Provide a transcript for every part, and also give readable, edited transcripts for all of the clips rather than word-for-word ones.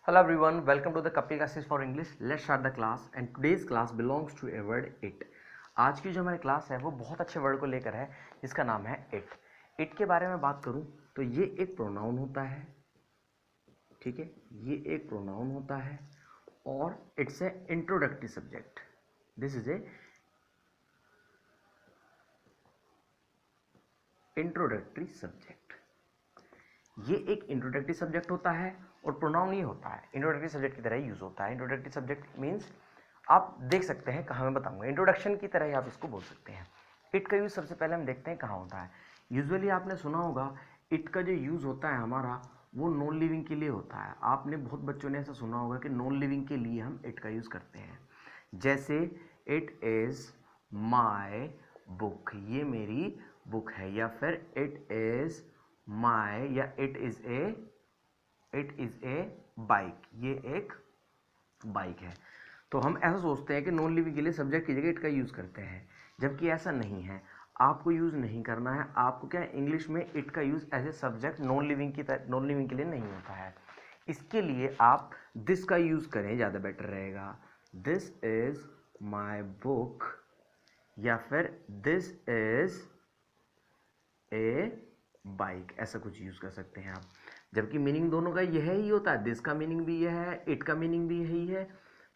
Hello everyone, welcome to the Kapil classes for English. Let's start the class and today's class belongs to a word it. आज की जो हमारी class है वो बहुत अच्छे वर्ड को लेकर है जिसका नाम है it. it के बारे में बात करूं तो ये एक प्रोनाउन होता है, ठीक है, ये एक प्रोनाउन होता है और it's a introductory subject. This is a introductory subject. ये एक इंट्रोडक्टरी सब्जेक्ट होता है और प्रोनाउन ही होता है, इंट्रोडक्टरी सब्जेक्ट की तरह यूज होता है. इंट्रोडक्टरी सब्जेक्ट मीन्स आप देख सकते हैं कहाँ मैं बताऊंगा, इंट्रोडक्शन की तरह ही आप इसको बोल सकते हैं. इट का यूज सबसे पहले हम देखते हैं कहाँ होता है. यूजुअली आपने सुना होगा इट का जो यूज होता है हमारा वो नॉन लिविंग के लिए होता है. आपने बहुत बच्चों ने ऐसा सुना होगा कि नॉन लिविंग के लिए हम इट का यूज करते हैं. जैसे इट इज माई बुक, ये मेरी बुक है, या फिर इट इज माई, या इट इज ए बाइक, ये एक बाइक है. तो हम ऐसा सोचते हैं कि नॉन लिविंग के लिए सब्जेक्ट की जगह इट का यूज़ करते हैं, जबकि ऐसा नहीं है. आपको यूज़ नहीं करना है. आपको क्या है, इंग्लिश में इट का use as a subject non living के लिए नहीं होता है. इसके लिए आप दिस का यूज़ करें, ज़्यादा बेटर रहेगा. दिस इज माई बुक, या फिर दिस इज ए बाइक, ऐसा कुछ यूज़ कर सकते हैं आप. जबकि मीनिंग दोनों का यह ही होता है. दिस का मीनिंग भी यह है, इट का मीनिंग भी यही है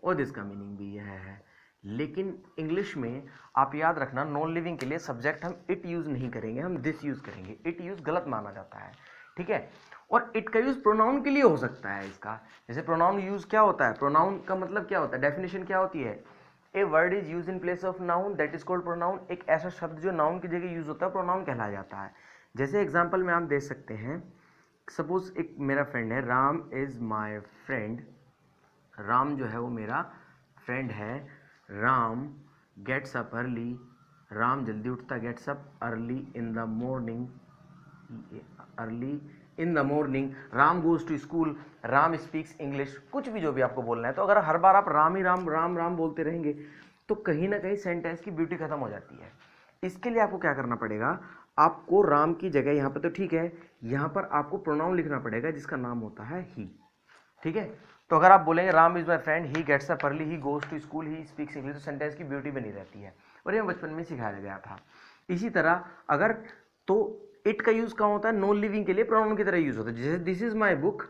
और दिस का मीनिंग भी यह है. लेकिन इंग्लिश में आप याद रखना, नॉन लिविंग के लिए सब्जेक्ट हम इट यूज़ नहीं करेंगे, हम दिस यूज़ करेंगे. इट यूज़ गलत माना जाता है, ठीक है. और इट का यूज़ प्रोनाउन के लिए हो सकता है इसका. जैसे प्रोनाउन यूज़ क्या होता है, प्रोनाउन का मतलब क्या होता है, डेफिनेशन क्या होती है, a word is use in place of noun that is called pronoun. एक ऐसा शब्द जो नाउन की जगह यूज होता है प्रोनाउन कहलाया जाता है. जैसे एग्जाम्पल में आप देख सकते हैं, सपोज एक मेरा फ्रेंड है, Ram is my friend. Ram जो है वो मेरा फ्रेंड है. Ram gets up early, Ram जल्दी उठता, gets up early in the morning, early in the morning. Ram goes to school, Ram speaks English. कुछ भी जो भी आपको बोलना है, तो अगर हर बार आप राम ही राम राम राम बोलते रहेंगे तो कहीं ना कहीं सेंटेंस की ब्यूटी खत्म हो जाती है. इसके लिए आपको क्या करना पड़ेगा, आपको राम की जगह यहाँ पर तो ठीक है, यहाँ पर आपको प्रोनाउन लिखना पड़ेगा जिसका नाम होता है ही, ठीक है. तो अगर आप बोलेंगे Ram is my friend, he gets up early, he goes to school, he speaks English, तो सेंटेंस की ब्यूटी बनी रहती है और ये बचपन में सिखाया गया था. इसी तरह अगर तो इट का यूज कहाँ होता है, नॉन लिविंग के लिए प्रोनाउन की तरह यूज होता है. जैसे this is my book,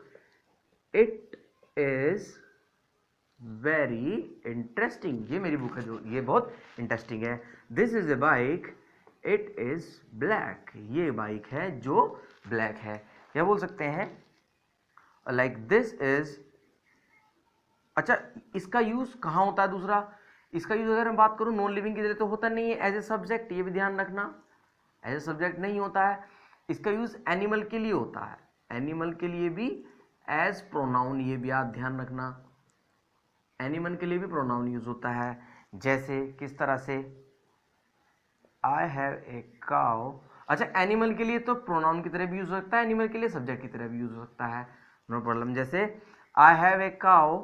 it is very interesting, ये मेरी बुक है जो ये बहुत इंटरेस्टिंग है. This is a bike, it is black, ये बाइक है जो ब्लैक है. या बोल सकते हैं लाइक दिस इज. अच्छा, इसका यूज कहाँ होता है दूसरा, इसका यूज अगर मैं बात करूं नॉन लिविंग की तरह तो होता नहीं है एज ए सब्जेक्ट, ये भी ध्यान रखना, एज ए सब्जेक्ट नहीं होता है. इसका यूज एनिमल के लिए होता है, एनिमल के लिए भी एज प्रोनाउन, ये भी आप ध्यान रखना, एनिमल के लिए भी प्रोनाउन यूज होता है. जैसे किस तरह से, आई हैव ए काउ. अच्छा, एनिमल के लिए तो प्रोनाउन की तरह भी यूज हो सकता है, एनिमल के लिए सब्जेक्ट की तरह भी यूज हो सकता है, नो प्रॉब्लम. जैसे I have a cow,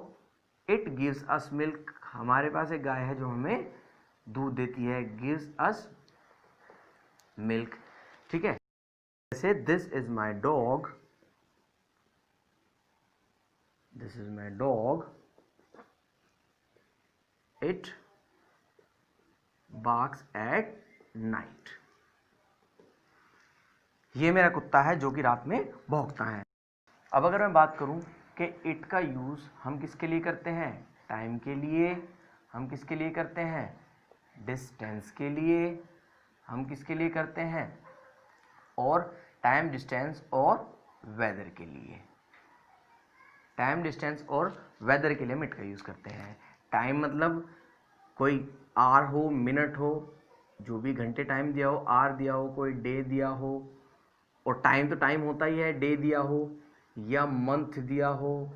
it gives us milk, हमारे पास एक गाय है जो हमें दूध देती है, गिव्स अस मिल्क, ठीक है. जैसे this is my dog, this is my dog, it barks at night, ये मेरा कुत्ता है जो कि रात में भौंकता है. अब अगर मैं बात करूं कि इट का यूज हम किसके लिए करते हैं, टाइम के लिए, हम किसके लिए करते हैं, डिस्टेंस के लिए, हम किसके लिए करते हैं, और टाइम, डिस्टेंस और वेदर के लिए. टाइम, डिस्टेंस और वेदर के लिए हम इट का यूज करते हैं. टाइम मतलब कोई आवर हो, मिनट हो, जो भी घंटे टाइम दिया हो, आवर दिया हो, कोई डे दिया हो, और टाइम तो टाइम होता ही है, डे दिया हो या मंथ दिया हो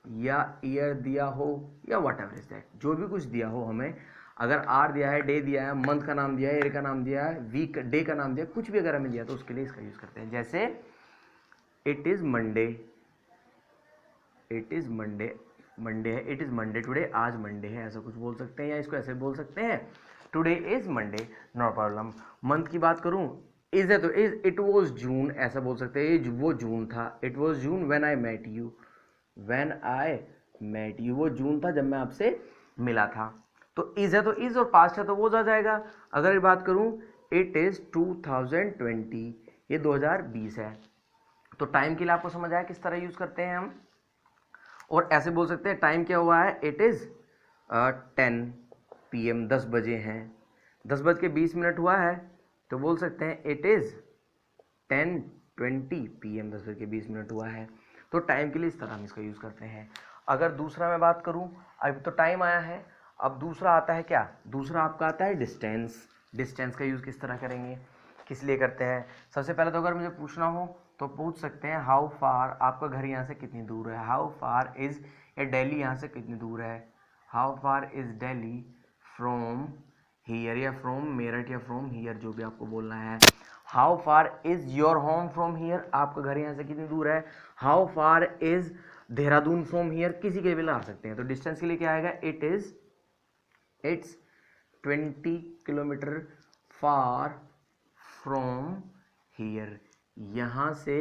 या ईयर दिया हो या वट एवर इज दैट, जो भी कुछ दिया हो हमें, अगर आर दिया है, डे दिया है, मंथ का नाम दिया है, ईयर का नाम दिया है, वीक डे का नाम दिया है, कुछ भी अगर हमें दिया तो उसके लिए इसका यूज करते हैं. जैसे it is Monday, it is Monday, Monday है, इट इज मंडे टुडे, आज मंडे है, ऐसा कुछ बोल सकते हैं, या इसको ऐसे बोल सकते हैं, today is Monday, no problem. Month की बात करूं, इज है तो इज, इट वॉज जून ऐसा बोल सकते हैं, वो जून था, it was June when I met you, when I met you, वो जून था जब मैं आपसे मिला था। तो इज है तो इज, और पास्ट है तो वो आ जाएगा। अगर ये बात करूं इट इज 2020, ये 2020 है। तो टाइम के लिए आपको समझ आया किस तरह यूज करते हैं हम। और ऐसे बोल सकते हैं टाइम क्या हुआ है, इट इज 10 PM, 10 बजे हैं, 10:20 हुआ है, तो बोल सकते हैं इट इज 10:20 PM, 10:20 हुआ है। तो टाइम के लिए इस तरह हम इसका यूज करते हैं। अगर दूसरा मैं बात करूं, अब तो टाइम आया है, अब दूसरा आता है क्या, दूसरा आपका आता है डिस्टेंस। डिस्टेंस का यूज किस तरह करेंगे, किस लिए करते हैं। सबसे पहले तो अगर मुझे पूछना हो तो पूछ सकते हैं हाउ फार, आपका घर यहाँ से कितनी दूर है, हाउ फार इज, या दिल्ली यहाँ से कितनी दूर है, how far is Delhi from here, या फ्रॉम मेरठ, या फ्रॉम हियर, जो भी आपको बोलना है। How far is your home from here, आपका घर यहाँ से कितनी दूर है। How far is Dehradun from here, किसी के भी ला सकते हैं। तो डिस्टेंस के लिए क्या आएगा, it's 20 kilometre far from here, यहाँ से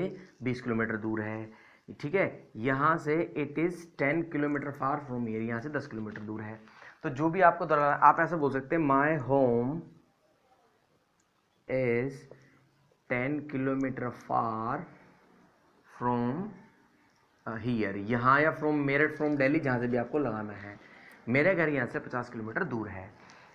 20 किलोमीटर दूर है, ठीक है। यहाँ से it is 10 kilometre far from here, यहाँ से 10 किलोमीटर दूर है। तो जो भी आपको दोहराना, आप ऐसे बोल सकते हैं my home is 10 kilometre far from here, यहाँ, या फ्रॉम मेरठ, फ्रॉम दिल्ली, जहाँ से भी आपको लगाना है। मेरे घर यहाँ से 50 किलोमीटर दूर है।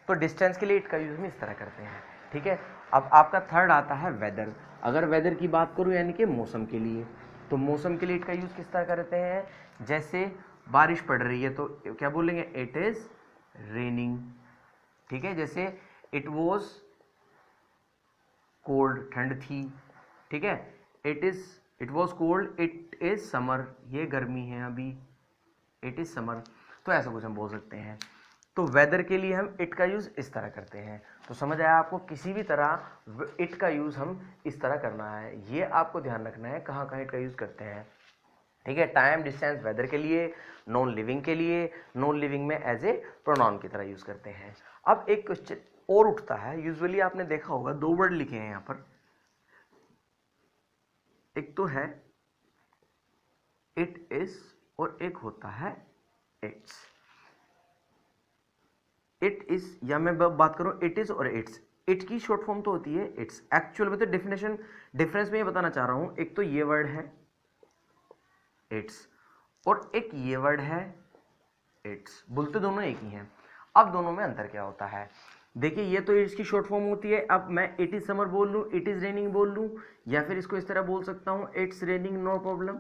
तो डिस्टेंस के लिए इट का यूज हम इस तरह करते हैं, ठीक है। अब आपका थर्ड आता है वेदर। अगर वेदर की बात करूँ यानी कि मौसम के लिए, तो मौसम के लिए इट का यूज किस तरह करते हैं। जैसे बारिश पड़ रही है तो क्या बोलेंगे, इट इज रेनिंग, ठीक है। जैसे इट वॉज कोल्ड, ठंड थी, ठीक है। It was cold, it is summer, ये गर्मी है अभी, इट इज समर। तो ऐसा कुछ हम बोल सकते हैं। तो वेदर के लिए हम इट का यूज इस तरह करते हैं। तो समझ आया आपको, किसी भी तरह इट का यूज हम इस तरह करना है, ये आपको ध्यान रखना है कहाँ कहाँ इट का यूज करते हैं, ठीक है। टाइम, डिस्टेंस, वेदर के लिए, नॉन लिविंग के लिए, नॉन लिविंग में एज ए प्रोनाउन की तरह यूज करते हैं। अब एक क्वेश्चन और उठता है, यूजुअली आपने देखा होगा 2 वर्ड लिखे हैं यहाँ पर, एक तो है इट इज और एक होता है इट्स। इट इज, या मैं बात करूं इट इज और इट्स, इट की शॉर्ट फॉर्म तो होती है इट्स। एक्चुअल में तो डिफरेंस में ये बताना चाह रहा हूं, एक तो ये वर्ड है इट्स और एक ये वर्ड है इट्स, बोलते दोनों एक ही हैं। अब दोनों में अंतर क्या होता है, देखिए ये तो इट्स की शॉर्ट फॉर्म होती है। अब मैं इट इज समर बोल लूँ, इट इज रेनिंग बोल लूँ, या फिर इसको इस तरह बोल सकता हूँ इट्स रेनिंग नो प्रॉब्लम,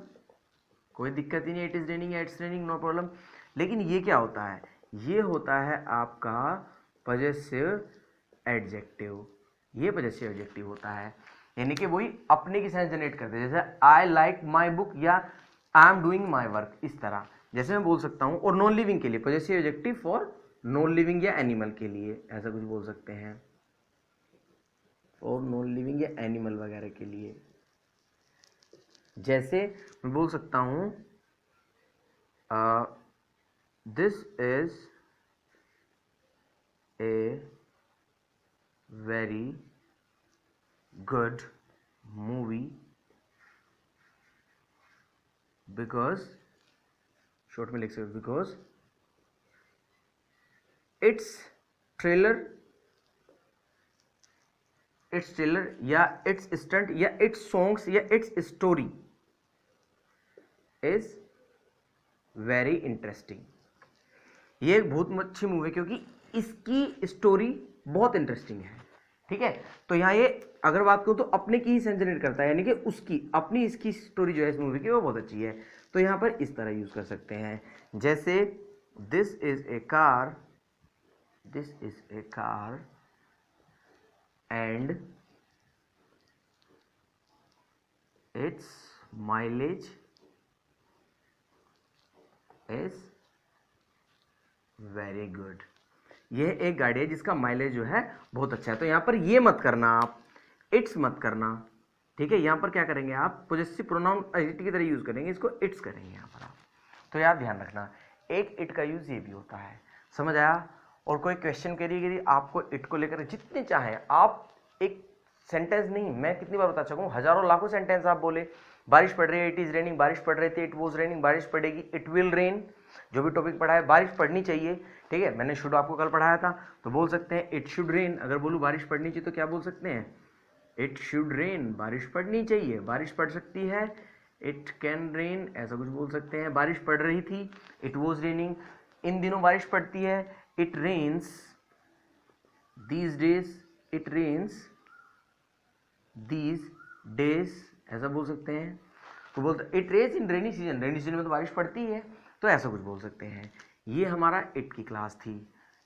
कोई दिक्कत ही नहीं, इट इज रेनिंग या इट्स रेनिंग नो प्रॉब्लम। लेकिन ये क्या होता है, ये होता है आपका पजेसिव एडजेक्टिव, ये पजेसिव एडजेक्टिव होता है, यानी कि वही अपने की सेंस जनरेट करते हैं। जैसे आई लाइक माई बुक या I am doing my work, इस तरह जैसे मैं बोल सकता हूँ। और नॉन लिविंग के लिए possessive adjective for non living या एनिमल के लिए ऐसा कुछ बोल सकते हैं, और नॉन लिविंग या एनिमल वगैरह के लिए। जैसे मैं बोल सकता हूँ this is a very good movie because, short में लिख सकते हो, बिकॉज इट्स ट्रेलर या इट्स स्टंट या इट्स सॉन्ग्स या it's story is very interesting. ये एक बहुत अच्छी मूवी है क्योंकि इसकी स्टोरी बहुत इंटरेस्टिंग है, ठीक है। तो यहाँ ये अगर बात करूँ तो अपने की ही सेंस जनरेट करता है, यानी कि उसकी अपनी, इसकी स्टोरी जो है इस मूवी की वो बहुत अच्छी है। तो यहाँ पर इस तरह यूज कर सकते हैं, जैसे this is a car and it's mileage is very good. यह एक गाड़ी है जिसका माइलेज जो है बहुत अच्छा है। तो यहां पर ये मत करना, आप इट्स मत करना, ठीक है। यहां पर क्या करेंगे आप, पॉजेसिव प्रोनाउन एडजेक्टिव की तरह यूज करेंगे, इसको इट्स करेंगे यहां पर आप। तो यार ध्यान रखना, एक इट का यूज ये भी होता है, समझ आया। और कोई क्वेश्चन करिए आपको इट को लेकर जितने चाहे आप, एक सेंटेंस नहीं, मैं कितनी बार बता चुका हूँ, हजारों लाखों सेंटेंस आप बोले, बारिश पड़ रही है, इट इज रेनिंग, बारिश पड़ रही थी, इट वॉज रेनिंग, बारिश पड़ेगी, इट विल रेन, जो भी टॉपिक पढ़ा है बारिश पड़नी चाहिए, ठीक है। मैंने शुड आपको कल पढ़ाया था, तो बोल सकते हैं इट शुड रेन। अगर बोलूँ बारिश पड़नी चाहिए तो क्या बोल सकते हैं, इट शुड रेन, बारिश पड़नी चाहिए, बारिश पड़ सकती है, इट कैन रेन, ऐसा कुछ बोल सकते हैं। बारिश पड़ रही थी, इट वॉज रेनिंग, इन दिनों बारिश पड़ती है, it rains these days, it rains these days, ऐसा बोल सकते हैं। तो बोलते it rains in rainy season, rainy season में तो बारिश पड़ती है, तो ऐसा कुछ बोल सकते हैं। ये हमारा इट की क्लास थी,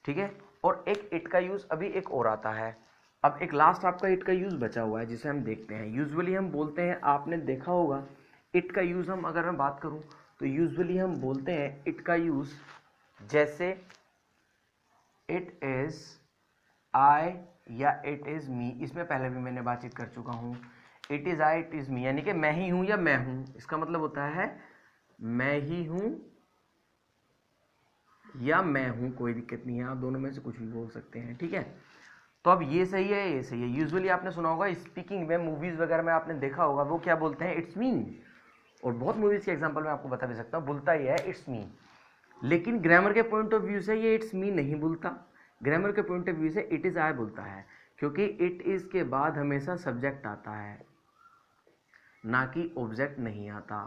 ठीक है। और एक इट का यूज अभी एक और आता है। अब एक लास्ट आपका इट का यूज बचा हुआ है जिसे हम देखते हैं। यूजुअली हम बोलते हैं, आपने देखा होगा इट का यूज, हम अगर मैं बात करूं तो यूजुअली हम बोलते हैं इट का यूज जैसे इट इज आई या इट इज मी, इसमें पहले भी मैंने बातचीत कर चुका हूं। It is I, it is me, यानी कि मैं ही हूं या मैं हूं, इसका मतलब होता है मैं ही हूं या मैं हूं, कोई दिक्कत नहीं है, आप दोनों में से कुछ भी बोल सकते हैं, ठीक है। तो अब ये सही है, ये सही है। यूजुअली आपने सुना होगा स्पीकिंग में, मूवीज वगैरह में आपने देखा होगा, वो क्या बोलते हैं, इट्स मी। और बहुत मूवीज के एग्जांपल मैं आपको बता भी सकता हूँ, बोलता ही है इट्स मी। लेकिन ग्रामर के पॉइंट ऑफ व्यू से ये इट्स मी नहीं बोलता, ग्रामर के पॉइंट ऑफ व्यू से इट इज आई बोलता है, क्योंकि इट इज के बाद हमेशा सब्जेक्ट आता है, ना कि ऑब्जेक्ट नहीं आता।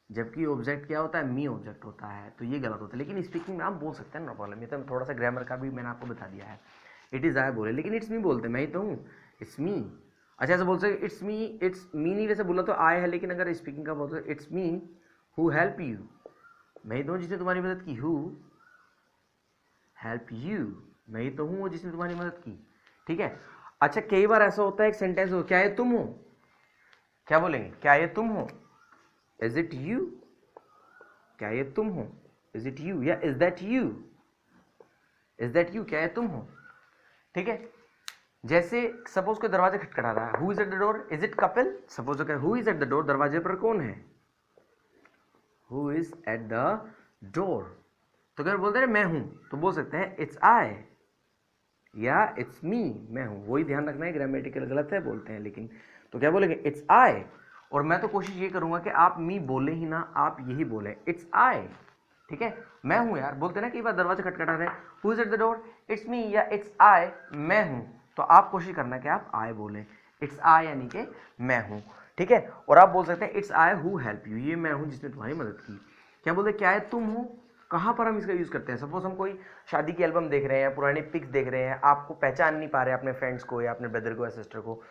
जबकि ऑब्जेक्ट क्या होता है, मी ऑब्जेक्ट होता है, तो ये गलत होता है। लेकिन स्पीकिंग में आप बोल सकते हैं, नो प्रॉब्लम। ये तो थोड़ा सा ग्रामर का भी मैंने आपको बता दिया है। इट इज आई बोले, लेकिन इट्स मी बोलते, मैं ही तो हूँ, इट्स मी। अच्छा, ऐसे बोल सकते इट्स मी नहीं, वैसे बोला तो आई है, लेकिन अगर स्पीकिंग का बोलते it's me who help you, मैं ही तो हूँ जिसने तुम्हारी मदद की, हु हेल्प यू, मैं ही तो हूँ वो जिसने तुम्हारी मदद की, ठीक है। अच्छा, कई बार ऐसा होता है एक सेंटेंस हो, क्या ये तुम हो, क्या बोलेंगे, क्या ये तुम हो, इज इट यू, क्या ये तुम हो, इज इट यू, या is that you, is that you, क्या ये तुम हो, ठीक है। जैसे सपोज कोई दरवाजा खटखटा रहा है, who is at the door, is it Kapil, suppose who is at the door, दरवाजे पर कौन है, who is at the door. तो अगर बोलते हैं मैं हूं, तो बोल सकते हैं इट्स आई या इट्स मी, मैं हूं। वही ध्यान रखना है, ग्रामेटिकल गलत है बोलते हैं, लेकिन तो क्या बोलेंगे, इट्स आई। और मैं तो कोशिश ये करूंगा कि आप मी बोले ही ना, आप यही बोले इट्स आई, ठीक है। मैं हूं यार, बोलते ना कई बार दरवाजा खटखटा रहे, who is at the door, it's me या इट्स आई, मैं हूं। तो आप कोशिश करना कि आप आई बोले, इट्स आई यानी कि मैं हूं, ठीक है। और आप बोल सकते हैं it's I who help you, ये मैं हूं जिसने तुम्हारी मदद की। क्या बोलते, क्या है तुम हो, कहाँ पर हम इसका यूज करते हैं। सपोज हम कोई शादी की एल्बम देख रहे हैं, पुरानी पिक्स देख रहे हैं, आपको पहचान नहीं पा रहे अपने फ्रेंड्स को या अपने ब्रदर को या सिस्टर को,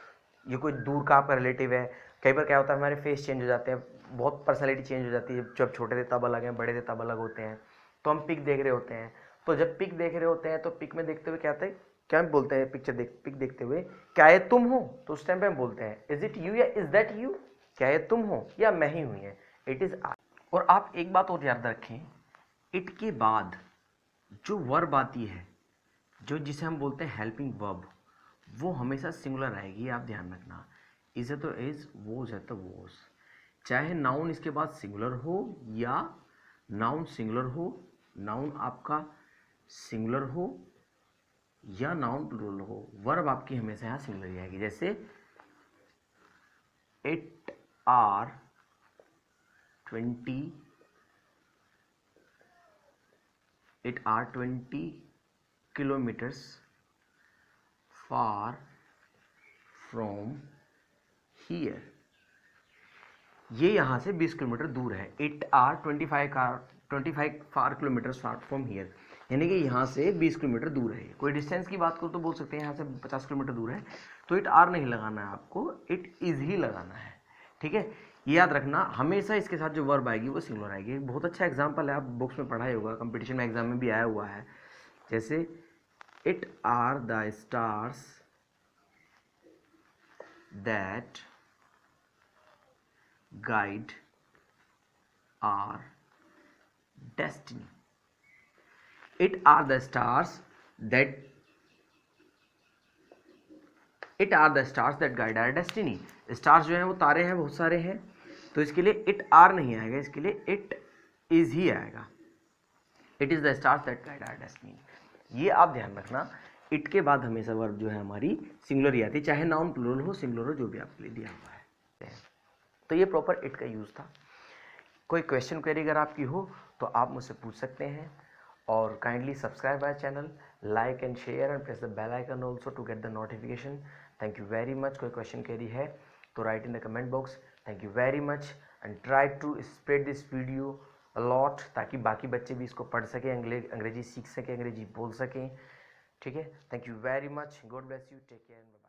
ये कोई दूर का आपका रिलेटिव है। कई बार क्या होता है, हमारे फेस चेंज हो जाते हैं, बहुत पर्सनैलिटी चेंज हो जाती है, जब छोटे थे तब अलग हैं, बड़े थे तब अलग होते हैं। तो हम पिक देख रहे होते हैं, तो जब पिक देख रहे होते हैं तो पिक में देखते हुए क्या होता है, क्या बोलते हैं, पिक देखते हुए क्या ये तुम हो, तो उस टाइम पे हम बोलते हैं इज इट यू या इज दैट यू, क्या ये तुम हो या मैं ही हुई है, इट इज आई। और आप एक बात और याद रखें, इट के बाद जो वर्ब आती है, जो जिसे हम बोलते हैं हेल्पिंग वर्ब, वो हमेशा सिंगुलर आएगी, आप ध्यान रखना। इज है तो इज, वोज है तो वोज। चाहे नाउन इसके बाद सिंगुलर हो या नाउन सिंगुलर हो, नाउन आपका सिंगुलर हो या नाउन प्लूरल हो, वर्ब आपकी हमेशा यहाँ सिंगुलर ही आएगी। जैसे it are 20 kilometres far from here, ये यहाँ से 20 किलोमीटर दूर है। It are 25 far kilometres far from here, यानी कि यहाँ से 20 किलोमीटर दूर है। कोई डिस्टेंस की बात करो तो बोल सकते हैं यहाँ से 50 किलोमीटर दूर है, तो इट आर नहीं लगाना है आपको, इट इज ही लगाना है, ठीक है। ये याद रखना, हमेशा इसके साथ जो वर्ब आएगी वो सिंगुलर आएगी। बहुत अच्छा एग्जाम्पल है, आप बुक्स में पढ़ा ही होगा, कंपटीशन में एग्जाम में भी आया हुआ है। जैसे it are the stars that guide our destiny. It are the stars that guide our destiny. Stars जो हैं वो तारे हैं, बहुत सारे हैं, तो इसके लिए इट आर नहीं आएगा, इसके लिए इट इज ही आएगा। It is the stars that guide our destiny, ये आप ध्यान रखना। इट के बाद हमेशा वर्ब जो है हमारी सिंगुलर ही आती है, चाहे नाउन प्लूरल हो, सिंगुलर हो, जो भी आपके लिए दिया हुआ है। तो ये प्रॉपर इट का यूज़ था। कोई क्वेश्चन क्वेरी अगर आपकी हो तो आप मुझसे पूछ सकते हैं, और kindly subscribe our channel, like and share and press the bell icon also to get the notification. Thank you very much. कोई क्वेश्चन क्वेरी है तो write in the comment box. Thank you very much and try to spread this video a lot, ताकि बाकी बच्चे भी इसको पढ़ सकें, अंग्रेजी सीख सकें, अंग्रेजी बोल सकें। ठीक है, thank you very much, God bless you, take care.